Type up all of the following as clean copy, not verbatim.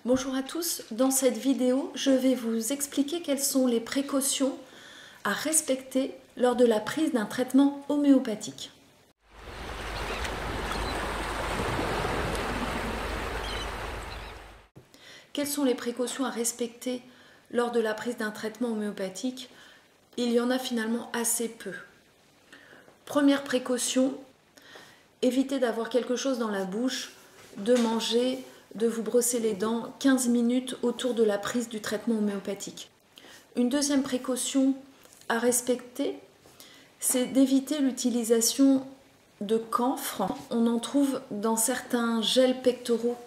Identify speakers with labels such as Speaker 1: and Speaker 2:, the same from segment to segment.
Speaker 1: Bonjour à tous, dans cette vidéo, je vais vous expliquer quelles sont les précautions à respecter lors de la prise d'un traitement homéopathique. Quelles sont les précautions à respecter lors de la prise d'un traitement homéopathique? Il y en a finalement assez peu. Première précaution, évitez d'avoir quelque chose dans la bouche, de manger, de vous brosser les dents 15 minutes autour de la prise du traitement homéopathique. Une deuxième précaution à respecter, c'est d'éviter l'utilisation de camphre. On en trouve dans certains gels pectoraux,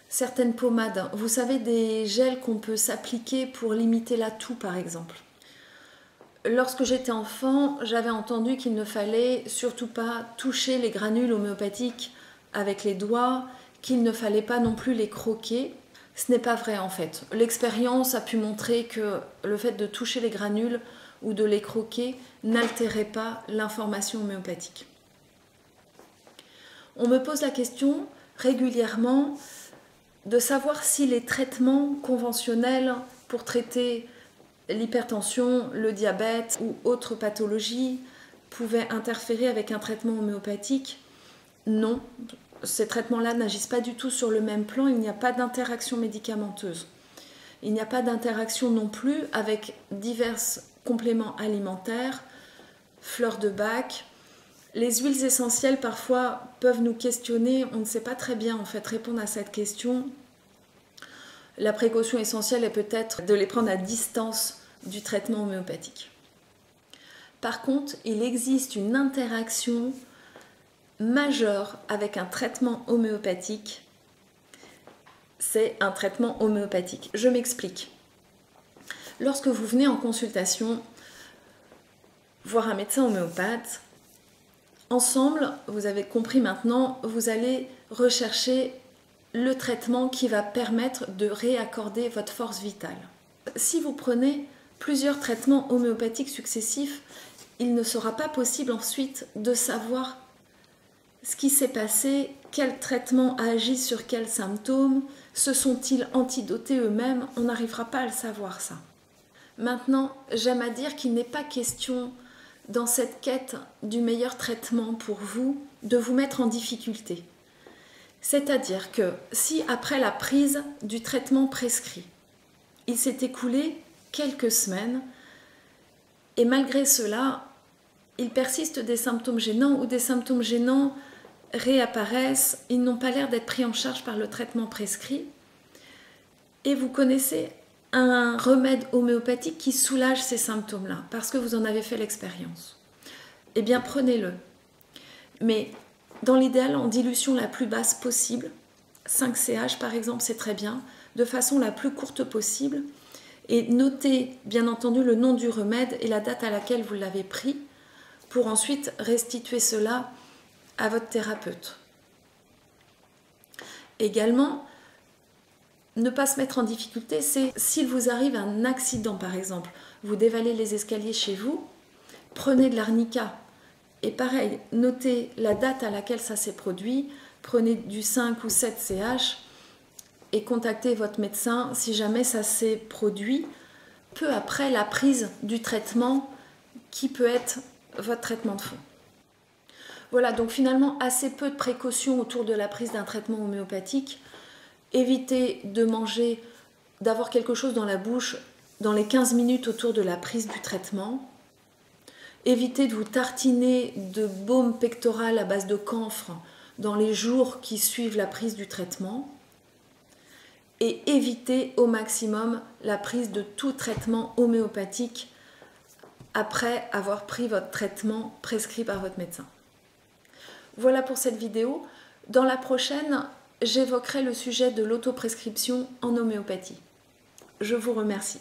Speaker 1: certaines pommades. Vous savez, des gels qu'on peut s'appliquer pour limiter la toux par exemple. Lorsque j'étais enfant, j'avais entendu qu'il ne fallait surtout pas toucher les granules homéopathiques avec les doigts, qu'il ne fallait pas non plus les croquer. Ce n'est pas vrai en fait. L'expérience a pu montrer que le fait de toucher les granules ou de les croquer n'altérait pas l'information homéopathique. On me pose la question régulièrement de savoir si les traitements conventionnels pour traiter l'hypertension, le diabète ou autres pathologies pouvaient interférer avec un traitement homéopathique. Non, ces traitements-là n'agissent pas du tout sur le même plan, il n'y a pas d'interaction médicamenteuse. Il n'y a pas d'interaction non plus avec divers compléments alimentaires, fleurs de bac. Les huiles essentielles parfois peuvent nous questionner, on ne sait pas très bien en fait répondre à cette question. La précaution essentielle est peut-être de les prendre à distance du traitement homéopathique. Par contre, il existe une interaction majeure avec un traitement homéopathique, c'est un traitement homéopathique. Je m'explique. Lorsque vous venez en consultation voir un médecin homéopathe, ensemble, vous avez compris maintenant, vous allez rechercher le traitement qui va permettre de réaccorder votre force vitale. Si vous prenez plusieurs traitements homéopathiques successifs, il ne sera pas possible ensuite de savoir ce qui s'est passé, quel traitement agit sur quels symptômes, se sont-ils antidotés eux-mêmes, on n'arrivera pas à le savoir ça. Maintenant, j'aime à dire qu'il n'est pas question dans cette quête du meilleur traitement pour vous de vous mettre en difficulté. C'est-à-dire que si après la prise du traitement prescrit, il s'est écoulé quelques semaines et malgré cela, il persiste des symptômes gênants ou des symptômes gênants réapparaissent, ils n'ont pas l'air d'être pris en charge par le traitement prescrit et vous connaissez un remède homéopathique qui soulage ces symptômes-là parce que vous en avez fait l'expérience. Eh bien, prenez-le. Mais dans l'idéal, en dilution la plus basse possible, 5 CH par exemple, c'est très bien, de façon la plus courte possible et notez bien entendu le nom du remède et la date à laquelle vous l'avez pris pour ensuite restituer cela à votre thérapeute. Également, ne pas se mettre en difficulté, c'est s'il vous arrive un accident par exemple, vous dévalez les escaliers chez vous, prenez de l'arnica et pareil, notez la date à laquelle ça s'est produit, prenez du 5 ou 7 CH et contactez votre médecin si jamais ça s'est produit peu après la prise du traitement qui peut être votre traitement de fond. Voilà, donc finalement assez peu de précautions autour de la prise d'un traitement homéopathique. Évitez de manger, d'avoir quelque chose dans la bouche dans les 15 minutes autour de la prise du traitement. Évitez de vous tartiner de baume pectoral à base de camphre dans les jours qui suivent la prise du traitement. Et évitez au maximum la prise de tout traitement homéopathique après avoir pris votre traitement prescrit par votre médecin. Voilà pour cette vidéo. Dans la prochaine, j'évoquerai le sujet de l'autoprescription en homéopathie. Je vous remercie.